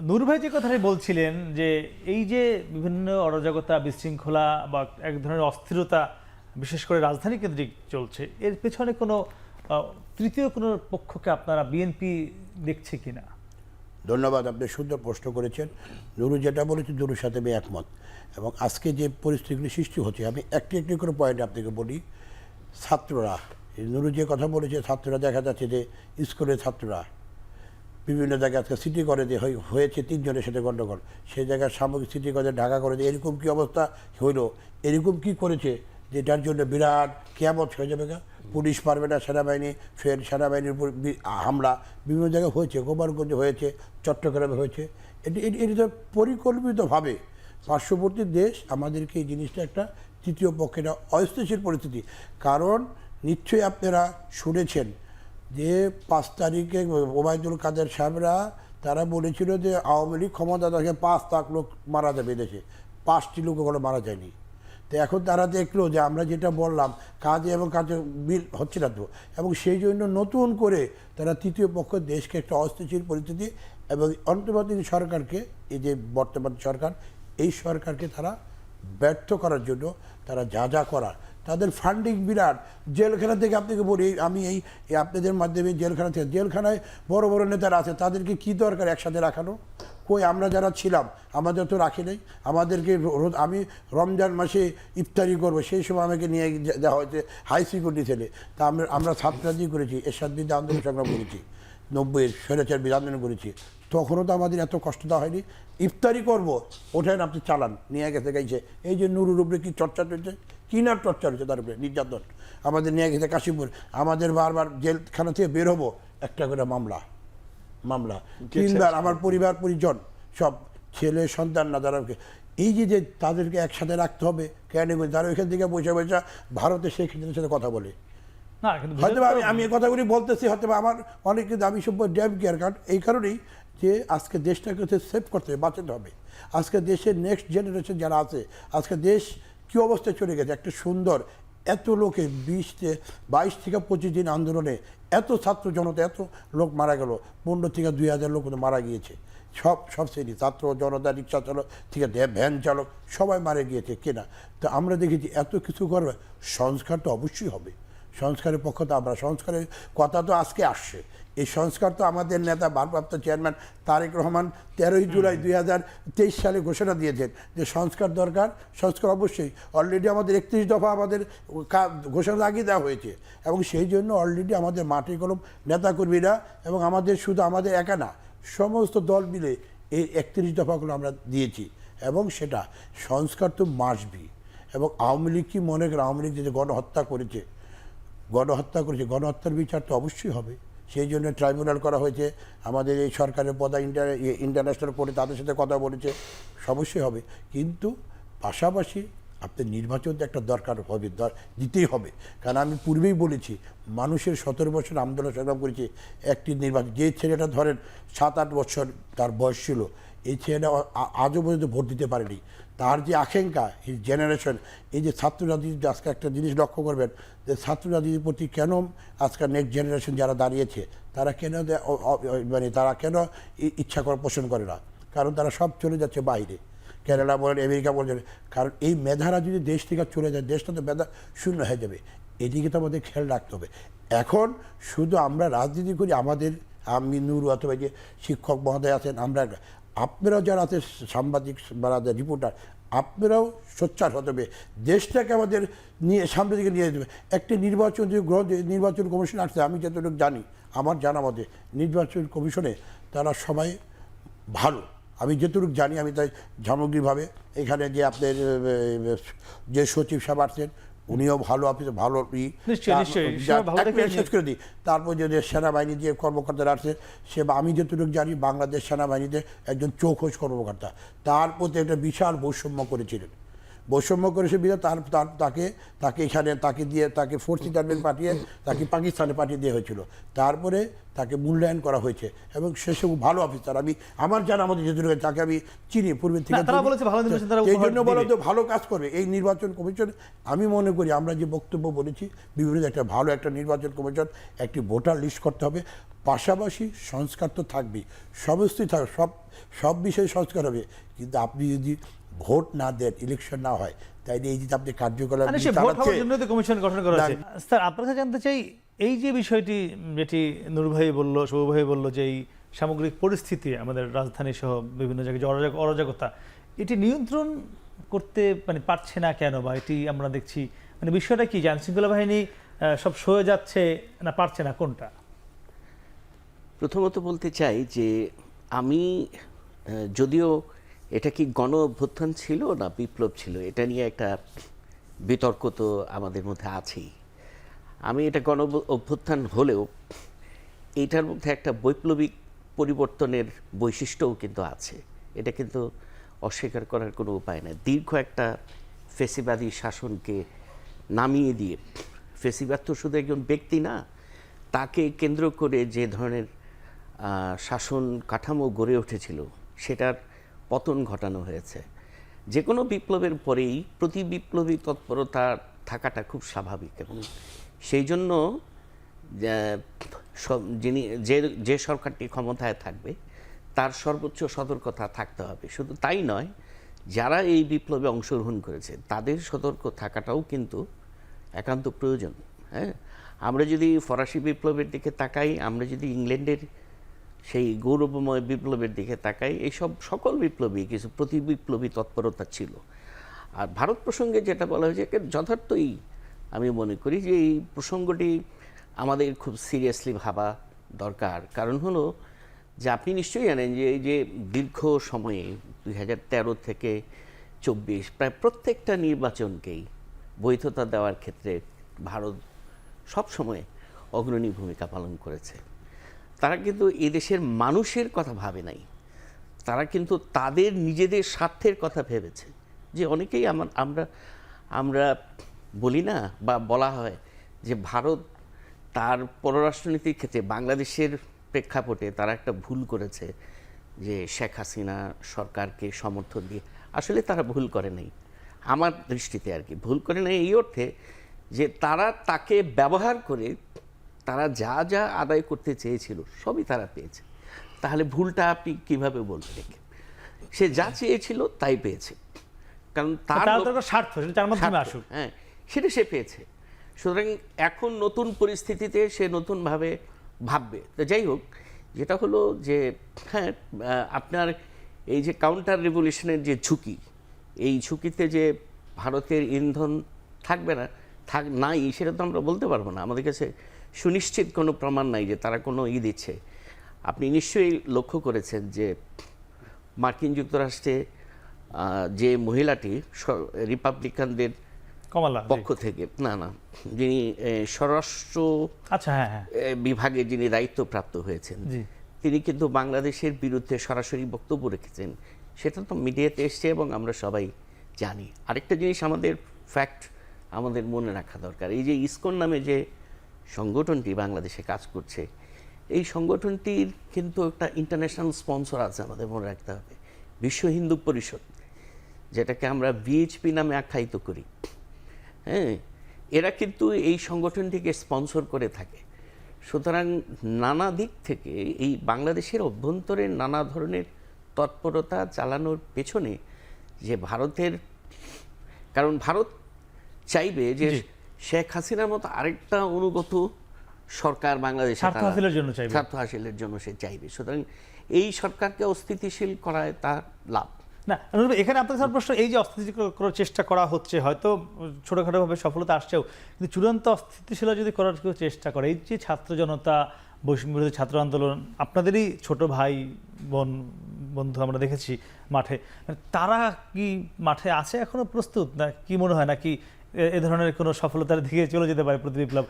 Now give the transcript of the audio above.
নূর ভাই যে কথাটাই বলছিলেন যে এই যে বিভিন্ন অরাজকতা বিশৃঙ্খলা বা এক ধরনের অস্থিরতা বিশেষ করে রাজধানী কেন্দ্রিক চলছে এর পেছনে কোনো তৃতীয় কোনো পক্ষকে আপনারা বিএনপি দেখছে কিনা? ধন্যবাদ, আপনি সুন্দর প্রশ্ন করেছেন। নুরু যেটা বলেছে নুরুর সাথে আমি একমত। এবং আজকে যে পরিস্থিতিগুলি সৃষ্টি হচ্ছে আমি একটি একটি করে পয়েন্ট আপনাকে বলি। ছাত্ররা, নুরু যে কথা বলেছে, ছাত্ররা দেখা যাচ্ছে যে স্কুলের ছাত্ররা বিভিন্ন জায়গায় আজকে সিটি কলেজে হয়েছে 3 জনের সাথে গণ্ডগোল, সেই জায়গায় সামগ্রিক সিটি কলেজে ঢাকা কলেজে এরকম কী অবস্থা হইলো, এরকম কি করেছে যেটার জন্য বিরাট কিয়ামত হয়ে যাবে। পুলিশ পারবে না, সেনাবাহিনী, ফের সেনাবাহিনীর উপর হামলা বিভিন্ন জায়গায় হয়েছে, গোপালগঞ্জে হয়েছে, চট্টগ্রামে হয়েছে। এটা পরিকল্পিতভাবে পার্শ্ববর্তী দেশ আমাদেরকে এই জিনিসটা একটা তৃতীয় পক্ষের অস্থিতিশীল পরিস্থিতি। কারণ নিশ্চয়ই আপনারা শুনেছেন যে 5 তারিখে ওবায়দুল কাদের সাহেবরা তারা বলেছিল যে আওয়ামী লীগ ক্ষমতা থাকে 5 লাখ লোক মারা যাবে দেশে, 5টি লোক ওখানে মারা যায়নি। তো এখন তারা দেখলো যে আমরা যেটা বললাম কাজে এবং কাজে মিল হচ্ছে না তো, এবং সেই জন্য নতুন করে তারা তৃতীয় পক্ষ দেশকে একটা অস্থিতিশীল পরিস্থিতি এবং অন্তর্বর্তী সরকারকে, এই যে বর্তমান সরকার, এই সরকারকে তারা ব্যর্থ করার জন্য তারা যা যা করার, তাদের ফান্ডিং বিরাট। জেলখানা থেকে আপনাকে বলি, আমি এই আপনাদের মাধ্যমে জেলখানা থেকে, জেলখানায় বড় বড় নেতারা আছে, তাদেরকে কি দরকার একসাথে রাখানো? কই আমরা যারা ছিলাম আমাদের তো রাখি নাই। আমাদেরকে আমি রমজান মাসে ইফতারি করবো, সেই সময় আমাকে নিয়ে যাওয়া হয়েছে হাই সিকিউরিটি ছেলে। তা আমরা ছাত্রাদি করেছি, এরশাদ বিরুদ্ধে আন্দোলন সংগ্রাম করেছি, 90-এর স্বৈরাচার বিরুদ্ধে আন্দোলন করেছি, তখনও তো আমাদের এত কষ্ট দেওয়া হয়নি। ইফতারি করবো, ওঠেন আপনি চালান, নিয়ে গেছে গাইছে। এই যে নুরুর উপরে কি চর্চা চলছে, কি না চর্চা হচ্ছে তার উপরে নির্যাতন, আমাদের নিয়ে গেছে কাশিমপুর। আমাদের বারবার জেলখানা থেকে বের হবো, একটা করে মামলা 3বার। আমার পরিবার পরিজন সব ছেলে সন্তান না যারা, এই যে তাদেরকে একসাথে রাখতে হবে কেন? তারা ওইখান থেকে পয়সা ভারতে শেখ হাসিনার সাথে কথা বলে। হয়তো আমি এই কথাগুলি বলতেছি, হয়তো আমার অনেক দামি সভ্য ড্যাম কেয়ার কার্ড এই কারণেই যে আজকে দেশটাকে সেভ করতে হবে, বাঁচাতে হবে। আজকে দেশের নেক্সট জেনারেশন যারা আছে, আজকে দেশ কী অবস্থায় চলে গেছে, একটা সুন্দর এত লোকে 22 থেকে 25 দিন আন্দোলনে এত ছাত্র জনতা, এত লোক মারা গেল, 15 থেকে 2000 লোক মারা গিয়েছে। সব শ্রেণী, ছাত্র জনতা, রিক্সা চালক থেকে ভ্যান চালক, সবাই মারা গিয়েছে কিনা। তো আমরা দেখেছি এত কিছু করবে, সংস্কার তো অবশ্যই হবে। সংস্কারের পক্ষ তো আমরা, সংস্কারের কথা তো আজকে আসছে। এই সংস্কার তো আমাদের নেতা ভারপ্রাপ্ত চেয়ারম্যান তারেক রহমান 13ই জুলাই 2023 সালে ঘোষণা দিয়েছেন যে সংস্কার দরকার। সংস্কার অবশ্যই, অলরেডি আমাদের 31 দফা আমাদের ঘোষণা আগিয়ে দেওয়া হয়েছে, এবং সেই জন্য অলরেডি আমাদের মাটি কলম নেতাকর্মীরা এবং আমাদের, শুধু আমাদের একা না, সমস্ত দল মিলে এই 31 দফাগুলো আমরা দিয়েছি। এবং সেটা সংস্কার তো মাসবি। এবং আওয়ামী লীগ কি মনে করে, আওয়ামী লীগ যে গণহত্যা করেছে, গণহত্যার বিচার তো অবশ্যই হবে। সেই জন্য ট্রাইব্যুনাল করা হয়েছে। আমাদের এই সরকারের পদা ইন্টারন্যাশনাল কোর্টে তাদের সাথে কথা বলেছে, অবশ্যই হবে। কিন্তু পাশাপাশি আপনার নির্বাচন তো একটা দরকার হবে, দিতেই হবে। কারণ আমি পূর্বেই বলেছি, মানুষের 17 বছর আন্দোলন সংগ্রাম করেছে একটি নির্বাচন। যে ছেলেটা ধরেন 7-8 বছর তার বয়স ছিল, এই ছেলেটা আজও পর্যন্ত ভোট দিতে পারেনি। তার যে আকাঙ্ক্ষা, এই জেনারেশন, এই যে ছাত্র রাজনীতি, আজকে একটা জিনিস লক্ষ্য করবেন যে ছাত্র রাজনীতির প্রতি কেন আজকাল নেক্সট জেনারেশন যারা দাঁড়িয়েছে তারা কেন তারা কেন ইচ্ছা করে পোষণ করে না? কারণ তারা সব চলে যাচ্ছে বাইরে, কেরালা বলেন, আমেরিকা বলেন। কারণ এই মেধারা যদি দেশ থেকে চলে যায়, দেশটা তো মেধা শূন্য হয়ে যাবে। এদিকে তো আমাদের খেয়াল রাখতে হবে। এখন শুধু আমরা রাজনীতি করি, আমাদের, আমি নুরু অথবা যে শিক্ষক মহোদয় আছেন, আমরা, আপনারাও যারা আছে সাংবাদিক বা রিপোর্টার, আপনারাও সোচ্চার হতে হবে, দেশটাকে আমাদের নিয়ে সামনের দিকে নিয়ে দেবে। একটি নির্বাচন কমিশন আসছে, আমি যতটুকু জানি, আমার জানা মতে নির্বাচন কমিশনে তারা সবাই ভালো, আমি যতটুকু জানি। আমি তাই সামগ্রিকভাবে এখানে যে আপনার যে সচিব সাহেব আসছেন, উনিও ভালো অফিসে ভালো শেষ করে দিই। তারপর যে সেনাবাহিনীর যে কর্মকর্তারা আছে, সে আমি যতটুকু জানি বাংলাদেশ সেনাবাহিনীতে একজন চৌখোশ কর্মকর্তা, তার প্রতি একটা বিশাল বৈষম্য করেছিলেন। বৈষম্য করেছে বিধায় তাকে এখানে তাকে ফোর্থ রিটায়ারমেন্ট পাঠিয়ে তাকে পাকিস্তানে পাঠিয়ে দেওয়া হয়েছিল। তারপরে তাকে মূল্যায়ন করা হয়েছে এবং সে সব ভালো অফিসার। আমার জানা আমাদের যেহেতু তাকে আমি চিনি পূর্বে থেকে, তারা বলেছে ভালো নির্বাচন তারা এই উপহার জন্য বলা দিবে। তো ভালো কাজ করবে এই নির্বাচন কমিশন। আমি মনে করি আমরা যে বক্তব্য বলেছি বিভিন্ন একটা ভালো একটা নির্বাচন কমিশন, একটি ভোটার লিস্ট করতে হবে, পাশাপাশি সংস্কার তো থাকবেই, সমস্তই থাকবে, সব বিষয়ে সংস্কার হবে। কিন্তু আপনি যদি ভোট না দেন, ইলেকশন না হয়, তাইলে এই যে আপনি কার্যকলাপ মানে সে ভোট হওয়ার জন্য তো কমিশন গঠন করা হয়েছে। স্যার, আপনার কাছে জানতে চাই, এই যে বিষয়টি যেটি নূর ভাই বললো, শুভ ভাই বললো, যে এই সামগ্রিক পরিস্থিতি আমাদের রাজধানী সহ বিভিন্ন জায়গায় যে অরাজকতা, এটি নিয়ন্ত্রণ করতে মানে পারছে না কেন, বা এটি আমরা দেখছি মানে বিষয়টা কি, যে আইনশৃঙ্খলা বাহিনী সব সয়ে যাচ্ছে না পারছে না, কোনটা? প্রথমত বলতে চাই যে আমি যদিও এটা কি গণ অভ্যুত্থান ছিল না বিপ্লব ছিল, এটা নিয়ে একটা বিতর্ক তো আমাদের মধ্যে আছেই। আমি এটা গণ অভ্যুত্থান হলেও এইটার মধ্যে একটা বৈপ্লবিক পরিবর্তনের বৈশিষ্ট্যও কিন্তু আছে, এটা কিন্তু অস্বীকার করার কোনো উপায় নেই। দীর্ঘ একটা ফেসিবাদী শাসনকে নামিয়ে দিয়ে, ফেসিবাদ তো শুধু একজন ব্যক্তি না, তাকে কেন্দ্র করে যে ধরনের শাসন কাঠামো গড়ে উঠেছিল সেটার পতন ঘটানো হয়েছে। যে কোনো বিপ্লবের পরেই প্রতি বিপ্লবী তৎপরতা থাকাটা খুব স্বাভাবিক, এবং সেই জন্য যে সরকারটি ক্ষমতায় থাকবে তার সর্বোচ্চ সতর্কতা থাকতে হবে। শুধু তাই নয়, যারা এই বিপ্লবে অংশগ্রহণ করেছে তাদের সতর্ক থাকাটাও কিন্তু একান্ত প্রয়োজন। হ্যাঁ, আমরা যদি ফরাসি বিপ্লবের দিকে তাকাই, আমরা যদি ইংল্যান্ডের সেই গৌরবময় বিপ্লবের দিকে তাকাই, এইসব সকল বিপ্লবী কিছু প্রতি বিপ্লবী তৎপরতা ছিল। আর ভারত প্রসঙ্গে যেটা বলা হয়েছে, যথার্থই আমি মনে করি যে এই প্রসঙ্গটি আমাদের খুব সিরিয়াসলি ভাবা দরকার। কারণ হলো যে আপনি নিশ্চয়ই জানেন যে এই যে দীর্ঘ সময়ে 2013 থেকে 24 প্রায় প্রত্যেকটা নির্বাচনকেই বৈধতা দেওয়ার ক্ষেত্রে ভারত সবসময় অগ্রণী ভূমিকা পালন করেছে। তারা কিন্তু এদেশের মানুষের কথা ভাবে নাই, তারা কিন্তু তাদের নিজেদের স্বার্থের কথা ভেবেছে। যে অনেকেই আমরা বলি না, বা বলা হয় যে ভারত তার পররাষ্ট্রনীতির ক্ষেত্রে বাংলাদেশের প্রেক্ষাপটে তারা একটা ভুল করেছে, যে শেখ হাসিনা সরকারকে সমর্থন দিয়ে। আসলে তারা ভুল করে নাই, আমার দৃষ্টিতে আর কি ভুল করে নাই এই অর্থে যে তারা তাকে ব্যবহার করে তারা যা যা আদায় করতে চেয়েছিল সবই তারা পেয়েছে। তাহলে ভুলটা আপনি কিভাবে বলবেন? সে যা চেয়েছিল তাই পেয়েছে, কারণ তার স্বার্থ তার মাধ্যমে আসুক, হ্যাঁ, সেটা সে পেয়েছে। সুতরাং এখন নতুন পরিস্থিতিতে সে নতুনভাবে ভাববে। তো যাই হোক, যেটা হলো যে হ্যাঁ, আপনার এই যে কাউন্টার রেভলিউশনের যে ঝুঁকি, এই ঝুঁকিতে যে ভারতের ইন্ধন থাকবে না নাই সেটা তো আমরা বলতে পারবো না। আমাদের কাছে সুনিশ্চিত কোনো প্রমাণ নাই যে তারা কোনো দিচ্ছে। আপনি নিশ্চয়ই লক্ষ্য করেছেন যে মার্কিন যুক্তরাষ্ট্রে যে মহিলাটি রিপাবলিকানদের কমলা পক্ষ থেকে, না যিনি স্বরাষ্ট্র বিভাগে যিনি দায়িত্বপ্রাপ্ত হয়েছেন, তিনি কিন্তু বাংলাদেশের বিরুদ্ধে সরাসরি বক্তব্য রেখেছেন। সেটা তো মিডিয়াতে এসছে এবং আমরা সবাই জানি। আরেকটা জিনিস আমাদের ফ্যাক্ট আমাদের মনে রাখা দরকার, এই যে ইসকন নামে যে সংগঠনটি বাংলাদেশে কাজ করছে, এই সংগঠনটির কিন্তু একটা ইন্টারন্যাশনাল স্পন্সর আছে, আমাদের মনে রাখতে হবে, বিশ্ব হিন্দু পরিষদ, যেটাকে আমরা ভিএইচপি নামে আখ্যায়িত করি। হ্যাঁ, এরা কিন্তু এই সংগঠনটিকে স্পন্সর করে থাকে। সুতরাং নানা দিক থেকে এই বাংলাদেশের অভ্যন্তরে নানা ধরনের তৎপরতা চালানোর পেছনে যে ভারতের, কারণ ভারত চাইবে যে শেখ হাসিনার মতো আরেকটা অনুগত সরকার বাংলাদেশে স্বার্থ হাসিলের জন্য সে চাইবে। সুতরাং এই সরকারকে অস্থিতিশীল করায় তার লাভ না। এখানে আপনার স্যার প্রশ্ন, এই যে অস্থিতিশীল চেষ্টা করা হচ্ছে, হয়তো ছোটখাটোভাবে সফলতা আসছেও, কিন্তু চূড়ান্ত অস্থিতিশীল যদি করার কেউ চেষ্টা করে, এই যে ছাত্র জনতা, বৈষম্য বিরোধী ছাত্র আন্দোলন, আপনাদেরই ছোট ভাই বন্ধু আমরা দেখেছি মাঠে, তারা কি মাঠে আছে এখনো প্রস্তুত, না কি মনে হয়, নাকি এ ধরনের কোনো সফলতার দিকে চলে যেতে পারে প্রতি বিপ্লব?